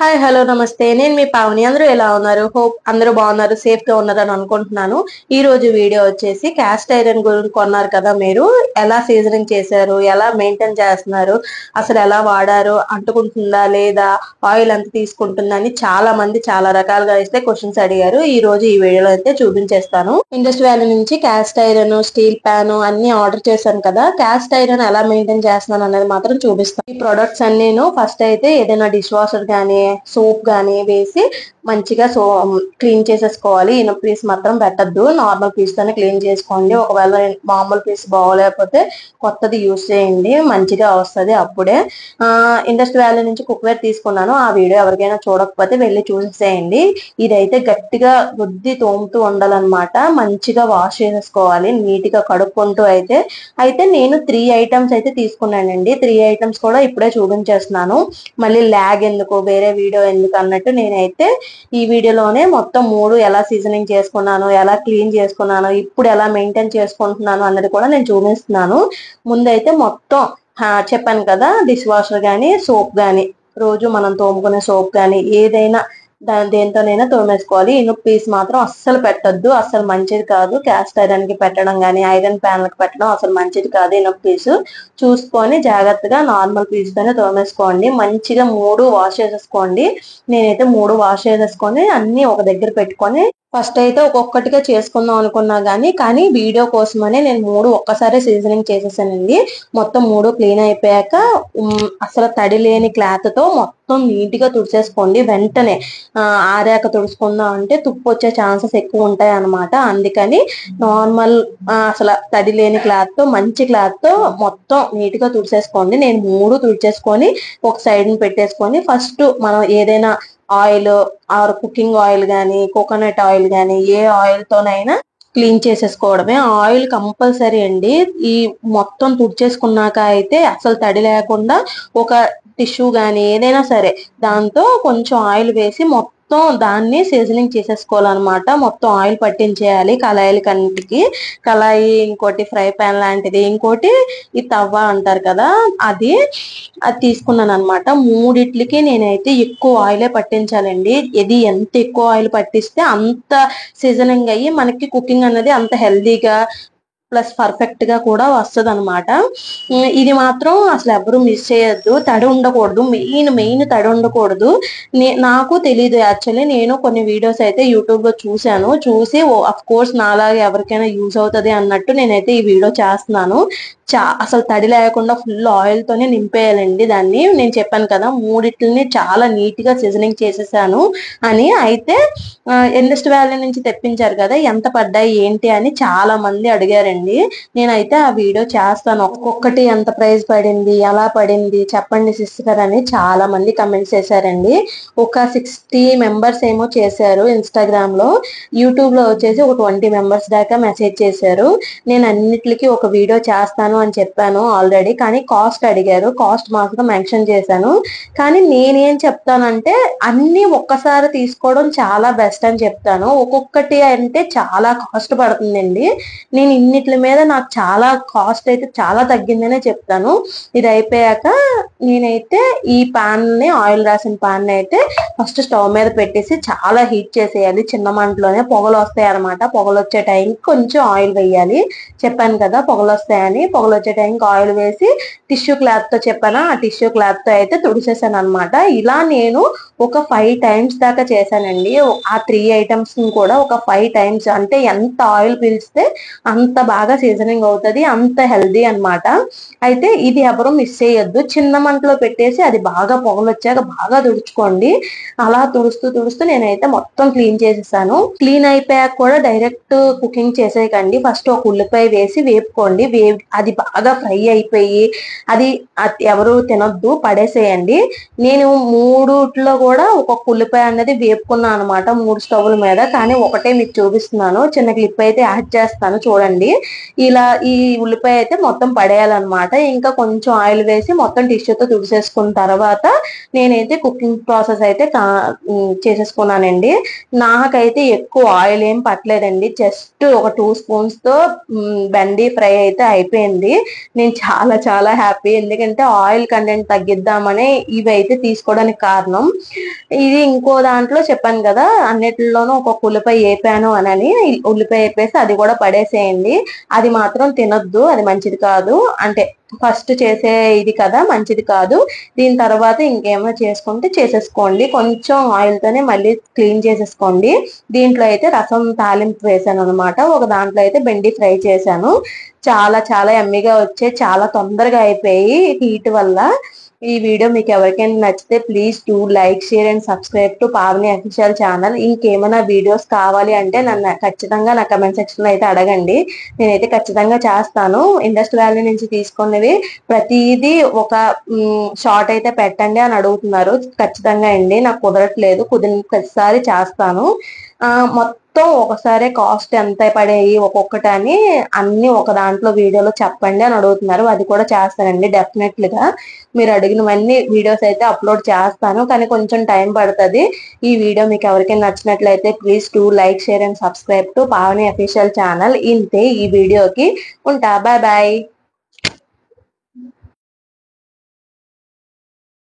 Hi hello నమస్తే నేను మీ పావని. అందరూ ఎలా ఉన్నారు? హోప్ అందరూ బాగున్నారు, సేఫ్ గా ఉన్నారని అనుకుంటున్నాను. ఈ రోజు వీడియో వచ్చేసి క్యాస్ట్ ఐరన్ గురించి కొన్నారు కదా, మీరు ఎలా సీజనింగ్ చేశారు, ఎలా మెయింటైన్ చేస్తున్నారు, అసలు ఎలా వాడారు, అంటుకుంటుందా లేదా, ఆయిల్ ఎంత తీసుకుంటుందా అని చాలా మంది చాలా రకాలుగా అయితే క్వశ్చన్స్ అడిగారు. ఈ రోజు ఈ వీడియోలో అయితే చూపించేస్తాను. ఇండస్ వ్యాలీ నుంచి క్యాస్ట్ ఐరన్, స్టీల్ ప్యాన్ అన్ని ఆర్డర్ చేశాను కదా. క్యాస్ట్ ఐరన్ ఎలా మెయింటైన్ చేస్తున్నాను అనేది మాత్రం చూపిస్తాను. ఈ ప్రొడక్ట్స్ అన్నీను ఫస్ట్ అయితే ఏదైనా డిష్ వాషర్ గానీ సోప్ గానీ వేసి మంచిగా క్లీన్ చేసేసుకోవాలి. ఇనుప పీస్ మాత్రం పెట్టద్దు, నార్మల్ పీస్ తోనే క్లీన్ చేసుకోండి. ఒకవేళ మామూలు పీస్ బాగోలేకపోతే కొత్తది యూజ్ చేయండి, మంచిగా వస్తుంది అప్పుడే. ఇండస్ వ్యాలీ నుంచి కుక్వేర్ తీసుకున్నాను, ఆ వీడియో ఎవరికైనా చూడకపోతే వెళ్ళి చూసేయండి. ఇదైతే గట్టిగా రుద్ది తోముతూ ఉండాలన్నమాట, మంచిగా వాష్ చేసేసుకోవాలి నీట్ గా కడుక్కుంటూ. అయితే నేను 3 ఐటమ్స్ అయితే తీసుకున్నానండి. 3 ఐటమ్స్ కూడా ఇప్పుడే చూపించేస్తున్నాను, మళ్ళీ ల్యాగ్ ఎందుకు, వేరే వీడియో ఎందుకు అన్నట్టు నేనైతే ఈ వీడియోలోనే మొత్తం 3 ఎలా సీజనింగ్ చేసుకున్నాను, ఎలా క్లీన్ చేసుకున్నాను, ఇప్పుడు ఎలా మెయింటైన్ చేసుకుంటున్నాను అన్నది కూడా నేను చూపిస్తున్నాను. ముందైతే మొత్తం చెప్పాను కదా, డిష్ వాషర్ గానీ సోప్ గానీ, రోజు మనం తోముకునే సోప్ గానీ ఏదైనా దేంతోనైనా తోమేసుకోవాలి. ఇనుప పీస్ మాత్రం అస్సలు పెట్టద్దు, అస్సలు మంచిది కాదు. క్యాస్ట్ ఐరన్ కి పెట్టడం గానీ ఐరన్ ప్యాన్ లకు పెట్టడం అసలు మంచిది కాదు. ఇనుప పీసు చూసుకొని జాగ్రత్తగా నార్మల్ పీస్ తోనే తోమేసుకోండి. మంచిగా 3 వాష్ చేసేసుకోండి. నేనైతే 3 వాష్ చేసేసుకొని అన్ని ఒక దగ్గర పెట్టుకొని ఫస్ట్ అయితే ఒక్కొక్కటిగా చేసుకుందాం అనుకున్నా కానీ వీడియో కోసమనే నేను 3 ఒక్కసారి సీజనింగ్ చేసేసానండి. మొత్తం 3 క్లీన్ అయిపోయాక అసలు తడి లేని క్లాత్ తో మొత్తం నీట్ గా తుడిచేసుకోండి. వెంటనే ఆరాక తుడుచుకుందాం అంటే తుప్పు వచ్చే ఛాన్సెస్ ఎక్కువ ఉంటాయి అన్నమాట. అందుకని నార్మల్ అసలు తడి లేని క్లాత్ తో, మంచి క్లాత్ తో మొత్తం నీట్ గా తుడిచేసుకోండి. నేను 3 తుడిచేసుకొని ఒక సైడ్ ని పెట్టేసుకొని ఫస్ట్ మనం ఏదైనా ఆయిల్ ఆర్ కుకింగ్ ఆయిల్ గానీ కోకోనట్ ఆయిల్ గానీ ఏ ఆయిల్ తోనైనా క్లీన్ చేసేసుకోవడమే. ఆయిల్ కంపల్సరీ అండి. ఈ మొత్తం తుడిచేసుకున్నాక అయితే అసలు తడి లేకుండా ఒక టిష్యూ గానీ ఏదైనా సరే దాంతో కొంచెం ఆయిల్ వేసి మొత్తం దాన్ని సీజనింగ్ చేసేసుకోవాలన్నమాట. మొత్తం ఆయిల్ పట్టించేయాలి కళాయిలకన్నిటికి. కళాయి, ఇంకోటి ఫ్రై పాన్ లాంటిది, ఇంకోటి ఈ తవ్వ అంటారు కదా, అది తీసుకున్నాను అనమాట. మూడిట్లకి నేనైతే ఎక్కువ ఆయిలే పట్టించాలండి. ఇది ఎంత ఎక్కువ ఆయిల్ పట్టిస్తే అంత సీజనింగ్ అయ్యి మనకి కుకింగ్ అన్నది అంత హెల్దీగా ప్లస్ పర్ఫెక్ట్ గా కూడా వస్తుంది అనమాట. ఇది మాత్రం అసలు ఎవరు మిస్ చేయొద్దు. తడి ఉండకూడదు, మెయిన్ తడి ఉండకూడదు. నాకు తెలీదు యాక్చువల్లీ. నేను కొన్ని వీడియోస్ అయితే యూట్యూబ్ లో చూసి అఫ్ కోర్స్ నాలాగా ఎవరికైనా యూజ్ అవుతుంది అన్నట్టు నేనైతే ఈ వీడియో చేస్తున్నాను. అసలు తడి లేకుండా ఫుల్ ఆయిల్ తోనే నింపేయాలండి దాన్ని. నేను చెప్పాను కదా, మూడిట్లని చాలా నీట్ గా సీజనింగ్ చేసేసాను అని. అయితే ఇండస్ వ్యాలీ నుంచి తెప్పించారు కదా, ఎంత పడ్డాయి ఏంటి అని చాలా మంది అడిగారండి. నేనైతే ఆ వీడియో చేస్తాను, ఒక్కొక్కటి ఎంత ప్రైస్ పడింది, ఎలా పడింది చెప్పండి సిస్టర్ అని చాలా మంది కమెంట్స్ చేశారండి. ఒక 60 మెంబర్స్ ఏమో చేశారు ఇన్స్టాగ్రామ్ లో. యూట్యూబ్ లో వచ్చేసి ఒక 20 మెంబర్స్ దాకా మెసేజ్ చేశారు. నేను అన్నిటికీ ఒక వీడియో చేస్తాను అని చెప్పాను ఆల్రెడీ, కానీ కాస్ట్ అడిగారు. కాస్ట్ మాత్రం మెన్షన్ చేశాను. కానీ నేనేం చెప్తానంటే అన్ని ఒక్కసారి తీసుకోవడం చాలా బెస్ట్ అని చెప్తాను. ఒక్కొక్కటి అంటే చాలా కాస్ట్ పడుతుందండి. నేను ఇన్నిట్ల మీద నాకు చాలా కాస్ట్ అయితే చాలా తగ్గిందనే చెప్తాను. ఇది అయిపోయాక నేనైతే ఈ పాన్ ని, ఆయిల్ రాసిన పాన్ ని అయితే ఫస్ట్ స్టవ్ మీద పెట్టేసి చాలా హీట్ చేసేయాలి. చిన్న మంటలోనే పొగలు వస్తాయి అనమాట. పొగలు వచ్చే టైంకి కొంచెం ఆయిల్ వేయాలి. చెప్పాను కదా పొగలు వస్తాయని. పొగలు వచ్చే టైంకి ఆయిల్ వేసి టిష్యూ క్లాత్ తో చెప్పాను, ఆ టిష్యూ క్లాత్ తో అయితే తుడిచేసాను అనమాట. ఇలా నేను ఒక 5 టైమ్స్ దాకా చేశానండి. ఆ 3 ఐటమ్స్ కూడా ఒక 5 టైమ్స్. అంటే ఎంత ఆయిల్ పీల్చితే అంత బాగా సీజనింగ్ అవుతుంది, అంత హెల్దీ అన్నమాట. అయితే ఇది ఎవరు మిస్ చేయొద్దు. చిన్న మంటలో పెట్టేసి అది బాగా పొగలు వచ్చాక బాగా తుడుచుకోండి. అలా తుడుస్తూ నేనైతే మొత్తం క్లీన్ చేసేసాను. క్లీన్ అయిపోయాక కూడా డైరెక్ట్ కుకింగ్ చేసేయకండి. ఫస్ట్ ఒక ఉల్లిపాయ వేసి వేపుకోండి. అది బాగా ఫ్రై అయిపోయి అది ఎవరు తినొద్దు, పడేసేయండి. నేను 3లో కూడా ఒక్కొక్క ఉల్లిపాయ అన్నది వేపుకున్నాను అనమాట 3 స్టవ్ల మీద. కానీ ఒకటే మీకు చూపిస్తున్నాను, చిన్న క్లిప్ అయితే యాడ్ చేస్తాను చూడండి. ఇలా ఈ ఉల్లిపాయ అయితే మొత్తం పడేయాలన్నమాట. ఇంకా కొంచెం ఆయిల్ వేసి మొత్తం టిష్యూతో తుడిసేసుకున్న తర్వాత నేనైతే కుకింగ్ ప్రాసెస్ అయితే చేసేసుకున్నానండి. నాకైతే ఎక్కువ ఆయిల్ ఏం పట్టలేదండి, జస్ట్ ఒక 2 స్పూన్స్ తో బెండి ఫ్రై అయితే అయిపోయింది. నేను చాలా చాలా హ్యాపీ, ఎందుకంటే ఆయిల్ కంటెంట్ తగ్గిద్దామని ఇవి అయితే తీసుకోవడానికి కారణం. ఇది ఇంకో దాంట్లో చెప్పాను కదా, అన్నిటిలోనూ ఒక్కొక్క ఉల్లిపాయ వేపాను అని, ఉల్లిపాయ వేపేసి అది కూడా పడేసేయండి. అది మాత్రం తినొద్దు, అది మంచిది కాదు. అంటే ఫస్ట్ చేసే ఇది కదా, మంచిది కాదు. దీని తర్వాత ఇంకేమైనా చేసుకుంటే చేసేసుకోండి, కొంచెం ఆయిల్ తోనే మళ్ళీ క్లీన్ చేసేసుకోండి. దీంట్లో అయితే రసం తాలింపు వేసాను అనమాట, ఒక దాంట్లో అయితే బెండి ఫ్రై చేశాను. చాలా చాలా ఎమ్మీగా వచ్చే, చాలా తొందరగా అయిపోయి హీట్ వల్ల. ఈ వీడియో మీకు ఎవరికైనా నచ్చితే please do like, share and subscribe to Pavani official channel. ఇంకేమైనా వీడియోస్ కావాలి అంటే నన్ను ఖచ్చితంగా నా కమెంట్ సెక్షన్ లో అయితే అడగండి, నేనైతే ఖచ్చితంగా చేస్తాను. ఇండస్ట్రీ వ్యాలీ నుంచి తీసుకున్నవి ప్రతిదీ ఒక షార్ట్ అయితే పెట్టండి అని అడుగుతున్నారు. ఖచ్చితంగా అండి, నాకు కుదరట్లేదు, కుదిరిన ప్రతిసారి చేస్తాను. మొత్తం ఒకసారి కాస్ట్ ఎంత పడేవి ఒక్కొక్కటి అని అన్ని ఒక దాంట్లో వీడియోలో చెప్పండి అని అడుగుతున్నారు. అది కూడా చేస్తానండి డెఫినెట్లీగా. మీరు అడిగినవన్నీ వీడియోస్ అయితే అప్లోడ్ చేస్తాను, కానీ కొంచెం టైం పడుతుంది. ఈ వీడియో మీకు ఎవరికైనా నచ్చినట్లయితే please do like, share and subscribe to Pavani official channel. ఇంతే ఈ వీడియోకి, ఉంటా, బాయ్ బాయ్.